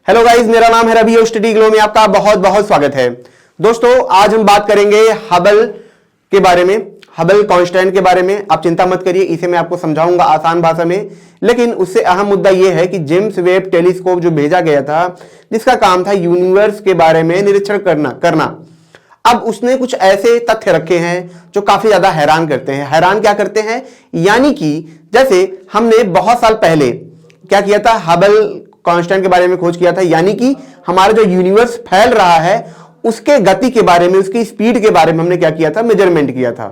Hello guys, मेरा नाम है रवि और स्टडी ग्लो में आपका बहुत बहुत स्वागत है। दोस्तों, आज हम बात करेंगे हबल के बारे में, हबल कांस्टेंट के बारे में। आप चिंता मत करिए, इसे मैं आपको समझाऊंगा आसान भाषा में। लेकिन उससे अहम मुद्दा यह है कि जेम्स वेब टेलीस्कोप जो भेजा गया था, जिसका काम था यूनिवर्स के बारे में निरीक्षण करना, अब उसने कुछ ऐसे तथ्य रखे हैं जो काफी ज्यादा हैरान करते हैं। हैरान क्या करते हैं, यानी कि जैसे हमने बहुत साल पहले क्या किया था, हबल कांस्टेंट के बारे में खोज किया था, यानी कि हमारा जो यूनिवर्स फैल रहा है उसके गति के बारे में, उसकी स्पीड के बारे में हमने क्या किया था, मेजरमेंट किया था।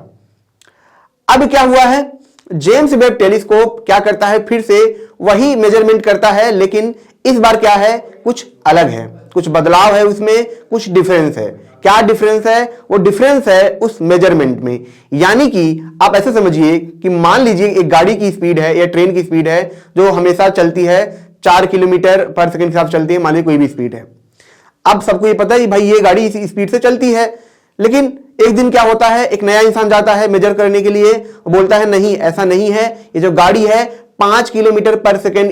अब क्या हुआ है, जेम्स वेब टेलीस्कोप क्या करता है, फिर से वही मेजरमेंट करता है, लेकिन इस बार क्या है, कुछ अलग है, कुछ बदलाव है उसमें, कुछ डिफरेंस है। क्या डिफरेंस है, वो डिफरेंस है उस मेजरमेंट में। यानी कि आप ऐसे समझिए कि मान लीजिए एक गाड़ी की स्पीड है या ट्रेन की स्पीड है जो हमेशा चलती है 4 किलोमीटर पर सेकंड के साथ चलती है, मान लीजिए कोई भी स्पीड है। अब सबको ये पता है भाई ये गाड़ी इसी स्पीड से चलती है, लेकिन एक दिन क्या होता है, एक नया इंसान जाता है मेजर करने के लिए, बोलता है नहीं ऐसा नहीं है, ये जो गाड़ी है 5 किलोमीटर पर सेकंड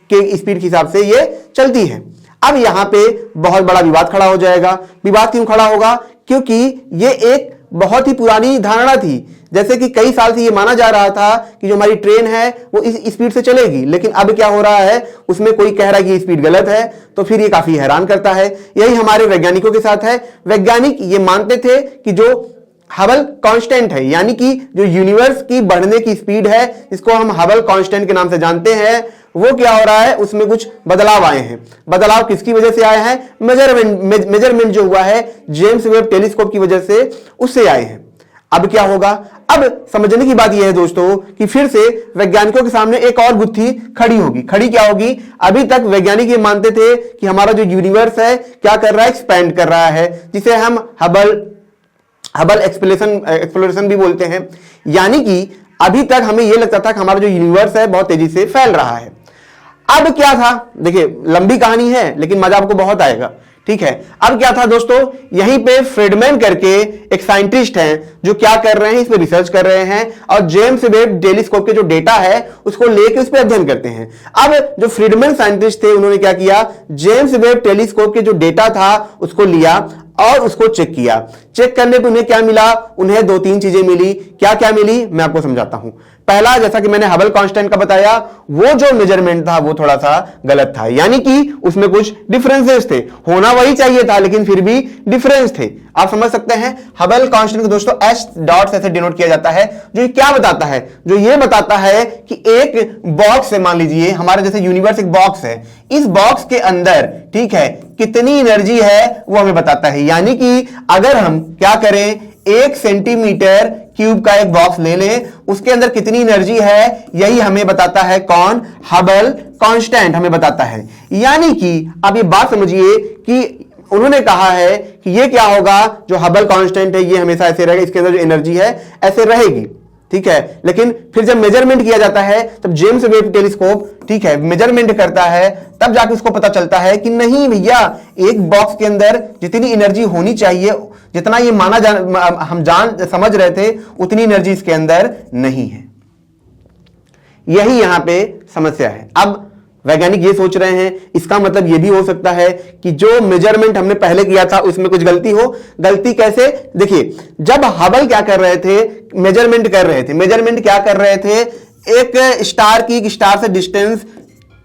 के स्पीड के हिसाब से ये चलती है। अब यहां पे बहुत बड़ा विवाद खड़ा हो जाएगा। विवाद क्यों खड़ा होगा, क्योंकि ये एक बहुत ही पुरानी धारणा थी। जैसे कि कई साल से ये माना जा रहा था कि जो हमारी ट्रेन है वो इस स्पीड से चलेगी, लेकिन अब क्या हो रहा है, उसमें कोई कह रहा है कि स्पीड गलत है, तो फिर ये काफी हैरान करता है। यही हमारे वैज्ञानिकों के साथ है। वैज्ञानिक ये मानते थे कि जो हबल कांस्टेंट है, यानी कि जो यूनिवर्स की बढ़ने की स्पीड है, इसको हम हबल कांस्टेंट के नाम से जानते हैं, वो क्या हो रहा है, उसमें कुछ बदलाव आए हैं। बदलाव किसकी वजह से आए हैं, मेजरमेंट जो हुआ है जेम्स वेब टेलीस्कोप की वजह से, उससे आए हैं। अब क्या होगा, अब समझने की बात यह है दोस्तों कि फिर से वैज्ञानिकों के सामने एक और गुत्थी खड़ी होगी। खड़ी क्या होगी, अभी तक वैज्ञानिक ये मानते थे कि हमारा जो यूनिवर्स है क्या कर रहा है, एक्सपैंड कर रहा है, जिसे हम हबल एक्सप्लोरेशन भी बोलते हैं। यानी कि अभी तक हमें यह लगता था कि हमारा जो यूनिवर्स है बहुत तेजी से फैल रहा है। अब क्या था, देखिए लंबी कहानी है लेकिन मजा आपको बहुत आएगा, ठीक है। अब क्या था दोस्तों, यहीं पे फ्रीडमैन करके एक साइंटिस्ट हैं जो क्या कर रहे हैं, इस पे रिसर्च कर रहे हैं और जेम्स वेब टेलीस्कोप के जो डेटा है उसको लेके उस पे अध्ययन करते हैं। अब जो फ्रीडमैन साइंटिस्ट थे उन्होंने क्या किया, जेम्स वेब टेलीस्कोप के जो डेटा था उसको लिया और उसको चेक किया। चेक करने पे उन्हें क्या मिला, उन्हें 2-3 चीजें मिली। क्या क्या मिली मैं आपको समझाता हूं। पहला, जैसा कि मैंने हबल कांस्टेंट का बताया, वो जो मेजरमेंट था वो थोड़ा सा गलत था, यानी कि उसमें कुछ डिफरेंसेस थे। होना वही चाहिए था लेकिन फिर भी डिफरेंस थे। आप समझ सकते हैं, हबल कांस्टेंट को दोस्तों एस डॉट ऐसे डिनोट किया जाता है, जो क्या बताता है, जो ये बताता है कि एक बॉक्स है, मान लीजिए हमारे जैसे यूनिवर्स एक बॉक्स है, इस बॉक्स के अंदर ठीक है कितनी एनर्जी है वो हमें बताता है। यानी कि अगर हम क्या करें, 1 सेंटीमीटर क्यूब का एक बॉक्स ले लें, उसके अंदर कितनी एनर्जी है यही हमें बताता है कौन, हबल कांस्टेंट हमें बताता है। यानी कि आप ये बात समझिए कि उन्होंने कहा है कि ये क्या होगा, जो हबल कांस्टेंट है ये हमेशा ऐसे रहेगा, इसके अंदर जो एनर्जी है ऐसे रहेगी, ठीक है। लेकिन फिर जब मेजरमेंट किया जाता है तब जेम्स वेब टेलीस्कोप ठीक है मेजरमेंट करता है, तब जाके उसको पता चलता है कि नहीं भैया, एक बॉक्स के अंदर जितनी एनर्जी होनी चाहिए, जितना ये हम समझ रहे थे, उतनी एनर्जी इसके अंदर नहीं है। यही यहां पे समस्या है। अब वैज्ञानिक ये सोच रहे हैं, इसका मतलब ये भी हो सकता है कि जो मेजरमेंट हमने पहले किया था उसमें कुछ गलती हो। गलती कैसे, देखिए जब हबल क्या कर रहे थे, मेजरमेंट कर रहे थे, मेजरमेंट क्या कर रहे थे, एक स्टार से डिस्टेंस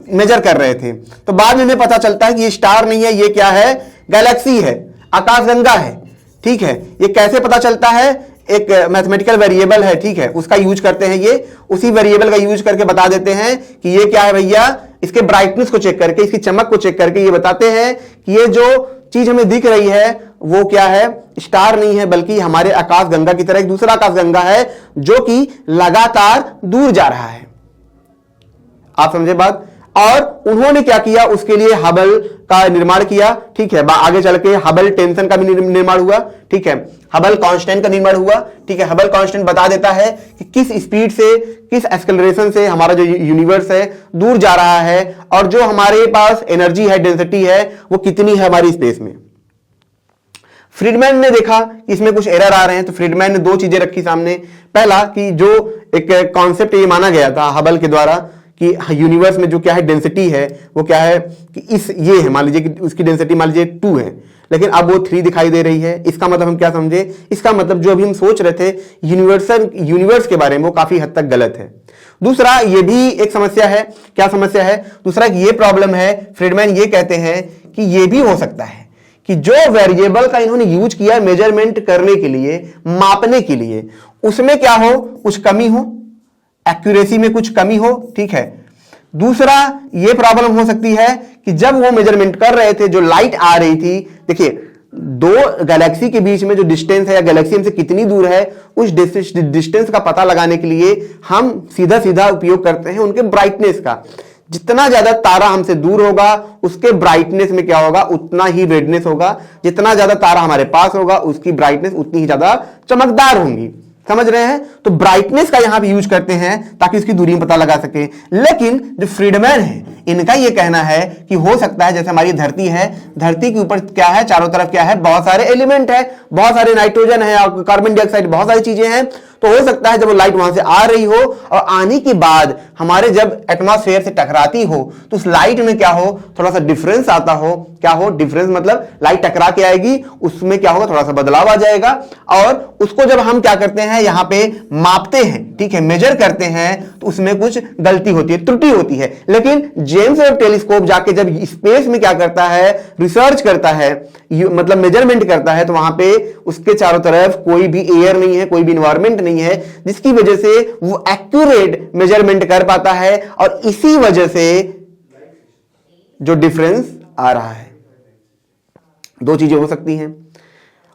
मेजर कर रहे थे, तो बाद में हमें पता चलता है कि ये स्टार नहीं है, ये क्या है, गैलेक्सी है, आकाशगंगा है, ठीक है। ये कैसे पता चलता है, एक मैथमेटिकल वेरिएबल है, ठीक है, उसका यूज करते हैं, ये उसी वेरिएबल का यूज करके बता देते हैं कि ये क्या है भैया। इसके ब्राइटनेस को चेक करके, इसकी चमक को चेक करके ये बताते हैं कि ये जो चीज हमें दिख रही है वो क्या है, स्टार नहीं है, बल्कि हमारे आकाशगंगा की तरह एक दूसरा आकाशगंगा है जो कि लगातार दूर जा रहा है। आप समझे बात। और उन्होंने क्या किया, उसके लिए हबल का निर्माण किया, ठीक है। आगे चल के हबल टेंशन का भी निर्माण हुआ, ठीक है। हबल कांस्टेंट का निर्माण हुआ, ठीक है। हबल कांस्टेंट बता देता है कि किस स्पीड से, किस एक्सेलरेशन से हमारा जो यूनिवर्स है दूर जा रहा है, और जो हमारे पास एनर्जी है, डेंसिटी है, वो कितनी है हमारी स्पेस में। फ्रीडमैन ने देखा कि इसमें कुछ एरर आ रहे हैं, तो फ्रीडमैन ने 2 चीजें रखी सामने। पहला कि जो एक कॉन्सेप्ट ये माना गया था हबल के द्वारा कि यूनिवर्स में जो क्या है डेंसिटी है वो क्या है कि ये है, मान लीजिए कि उसकी डेंसिटी मान लीजिए 2 है, लेकिन अब वो 3 दिखाई दे रही है। इसका मतलब हम क्या समझे, इसका मतलब जो अभी हम सोच रहे थे यूनिवर्स के बारे में वो काफी हद तक गलत है। दूसरा ये भी एक समस्या है, क्या समस्या है, दूसरा ये प्रॉब्लम है, फ्रीडमैन ये कहते हैं कि ये भी हो सकता है कि जो वेरिएबल का इन्होंने यूज किया मेजरमेंट करने के लिए, मापने के लिए, उसमें क्या हो, कुछ कमी हो, एक्यूरेसी में कुछ कमी हो, ठीक है। दूसरा ये प्रॉब्लम हो सकती है कि जब वो मेजरमेंट कर रहे थे, जो लाइट आ रही थी, देखिए 2 गैलेक्सी के बीच में जो डिस्टेंस है या गैलेक्सी हमसे कितनी दूर है, उस डिस्टेंस का पता लगाने के लिए हम सीधा सीधा उपयोग करते हैं उनके ब्राइटनेस का। जितना ज्यादा तारा हमसे दूर होगा उसके ब्राइटनेस में क्या होगा, उतना ही रेडनेस होगा। जितना ज्यादा तारा हमारे पास होगा उसकी ब्राइटनेस उतनी ही ज्यादा चमकदार होंगी। समझ रहे हैं? तो ब्राइटनेस का यहां भी यूज करते हैं ताकि उसकी दूरी पता लगा सके। लेकिन जो फ्रीडमैन है इनका यह कहना है कि हो सकता है जैसे हमारी धरती है, धरती के ऊपर क्या है, चारों तरफ क्या है, बहुत सारे एलिमेंट है, बहुत सारे नाइट्रोजन है और कार्बन डाइऑक्साइड, बहुत सारी चीजें हैं। तो हो सकता है जब वो लाइट वहां से आ रही हो और आने के बाद हमारे जब एटमॉस्फेयर से टकराती हो तो उस लाइट में क्या हो, थोड़ा सा डिफरेंस आता हो। क्या हो, डिफरेंस मतलब लाइट टकरा के आएगी, उसमें क्या होगा, थोड़ा सा बदलाव आ जाएगा। और उसको जब हम क्या करते हैं, यहां पे मापते हैं, ठीक है, मेजर करते हैं, तो उसमें कुछ गलती होती है, त्रुटि होती है। लेकिन जेम्स वेब टेलीस्कोप जाके जब स्पेस में क्या करता है, रिसर्च करता है, मतलब मेजरमेंट करता है, तो वहां पे उसके चारों तरफ कोई भी एयर नहीं है, कोई भी इन्वायरमेंट नहीं है, जिसकी वजह से वो एक्यूरेट मेजरमेंट कर पाता है। और इसी वजह से जो डिफरेंस आ रहा है, 2 चीजें हो सकती हैं।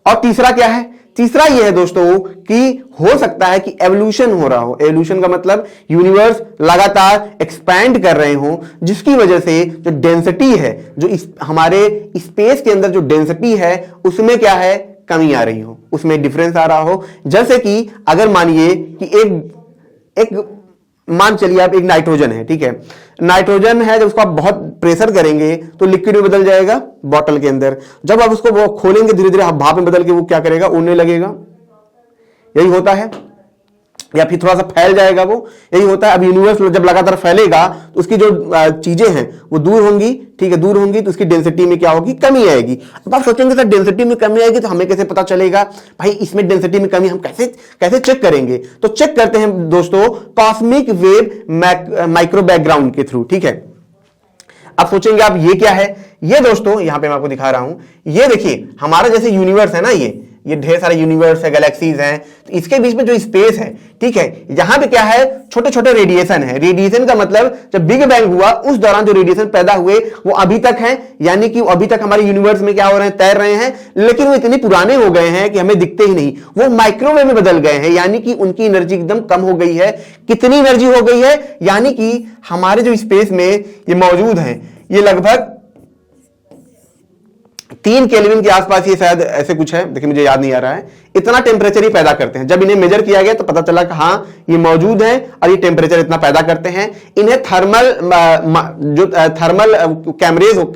और तीसरा क्या है, तीसरा यह है दोस्तों कि हो सकता है कि एवोल्यूशन हो रहा हो। एवोल्यूशन का मतलब यूनिवर्स लगातार एक्सपैंड कर रहे हो, जिसकी वजह से जो डेंसिटी है, जो हमारे स्पेस के अंदर जो डेंसिटी है उसमें क्या है, कमी आ रही हो, उसमें डिफरेंस आ रहा हो। जैसे कि अगर मानिए कि एक मान चलिए आप एक नाइट्रोजन है, ठीक है, नाइट्रोजन है, जब उसको आप बहुत प्रेशर करेंगे तो लिक्विड में बदल जाएगा बॉटल के अंदर। जब आप उसको वो खोलेंगे धीरे धीरे भाप में बदल के वो क्या करेगा, उड़ने लगेगा। यही होता है, या फिर थोड़ा सा फैल जाएगा, वो यही होता है। अब यूनिवर्स जब लगातार फैलेगा तो उसकी जो चीजें हैं वो दूर होंगी, ठीक है, दूर होंगी तो उसकी डेंसिटी में क्या होगी, कमी आएगी। अब आप सोचेंगे सर डेंसिटी में कमी आएगी तो हमें कैसे पता चलेगा, भाई इसमें डेंसिटी में कमी हम कैसे चेक करेंगे। तो चेक करते हैं दोस्तों कॉस्मिक वेव माइक्रो बैकग्राउंड के थ्रू, ठीक है। अब सोचेंगे आप ये क्या है, ये दोस्तों यहां पे मैं आपको दिखा रहा हूं, ये देखिए हमारा जैसे यूनिवर्स है ना, ये ढेर सारे यूनिवर्स है, गैलेक्सीज हैं, तो इसके बीच में जो स्पेस है, ठीक है, यहां पे क्या है, छोटे छोटे रेडिएशन है। रेडिएशन का मतलब जब बिग बैंग हुआ उस दौरान जो रेडिएशन पैदा हुए वो अभी तक है, यानी कि अभी तक हमारे यूनिवर्स में क्या हो रहे हैं, तैर रहे हैं, लेकिन वो इतने पुराने हो गए हैं कि हमें दिखते ही नहीं, वो माइक्रोवेव में बदल गए हैं, यानी कि उनकी एनर्जी एकदम कम हो गई है। कितनी एनर्जी हो गई है, यानी कि हमारे जो स्पेस में ये मौजूद है ये लगभग 3 केल्विन के आसपास, ये शायद ऐसे कुछ है, देखिए मुझे याद नहीं आ रहा है, इतना टेम्परेचर ही पैदा करते हैं। जब इन्हें मेजर किया गया तो पता चला कि हाँ ये मौजूद है और ये टेम्परेचर इतना पैदा करते हैं। इन्हें थर्मल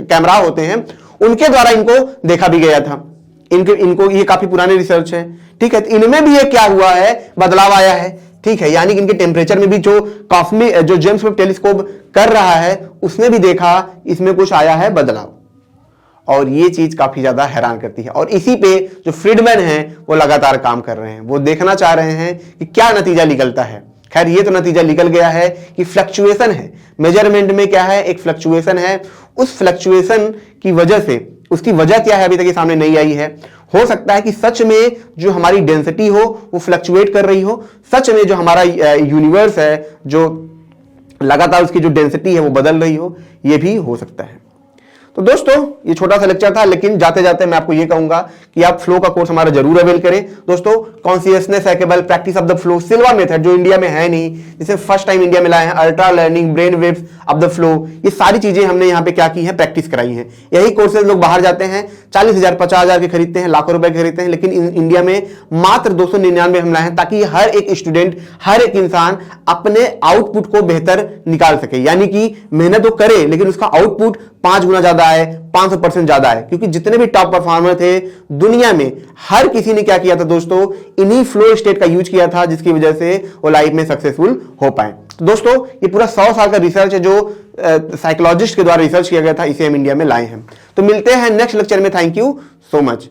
कैमरा होते हैं उनके द्वारा इनको देखा भी गया था। इनको ये काफी पुराने रिसर्च है, ठीक है। तो इनमें भी ये क्या हुआ है, बदलाव आया है, ठीक है, यानी कि इनके टेम्परेचर में भी जो जेम्स वेब टेलीस्कोप कर रहा है उसने भी देखा इसमें कुछ आया है बदलाव। और ये चीज काफी ज्यादा हैरान करती है और इसी पे जो फ्रीडमैन हैं वो लगातार काम कर रहे हैं, वो देखना चाह रहे हैं कि क्या नतीजा निकलता है। खैर ये तो नतीजा निकल गया है कि फ्लक्चुएशन है, मेजरमेंट में क्या है, एक फ्लक्चुएशन है। उस फ्लक्चुएशन की वजह से, उसकी वजह क्या है अभी तक ये सामने नहीं आई है। हो सकता है कि सच में जो हमारी डेंसिटी हो वो फ्लक्चुएट कर रही हो, सच में जो हमारा यूनिवर्स है जो लगातार उसकी जो डेंसिटी है वो बदल रही हो, ये भी हो सकता है। तो दोस्तों ये छोटा सा लेक्चर था, लेकिन जाते जाते मैं आपको ये कहूंगा कि आप फ्लो का कोर्स हमारा जरूर अवेल करें। दोस्तों consciousness hackable practice of the flow Silva method जो इंडिया में है नहीं, जिसे फर्स्ट टाइम इंडिया में लाए हैं, ultra learning brain waves of the flow, ये सारी चीजें हमने यहाँ पे क्या की है, प्रैक्टिस कराई है। यही कोर्सेज लोग बाहर जाते हैं 40,000 50,000 के खरीदते हैं, लाखों रुपए खरीदते हैं, लेकिन इंडिया में मात्र 299 हम लाए हैं ताकि हर एक स्टूडेंट, हर एक इंसान अपने आउटपुट को बेहतर निकाल सके। यानी कि मेहनत तो करे लेकिन उसका आउटपुट 5 गुना ज्यादा है, 500% ज्यादा है। क्योंकि जितने भी टॉप परफॉर्मर थे दुनिया में, हर किसी ने क्या किया था दोस्तों, इन्हीं फ्लो स्टेट का यूज किया था, जिसकी वजह से वो लाइफ में सक्सेसफुल हो पाए। तो दोस्तों ये पूरा 100 साल का रिसर्च है जो साइकोलॉजिस्ट के द्वारा रिसर्च किया गया था, इसे हम इंडिया में लाए हैं। तो मिलते हैं नेक्स्ट लेक्चर में। Thank you so much.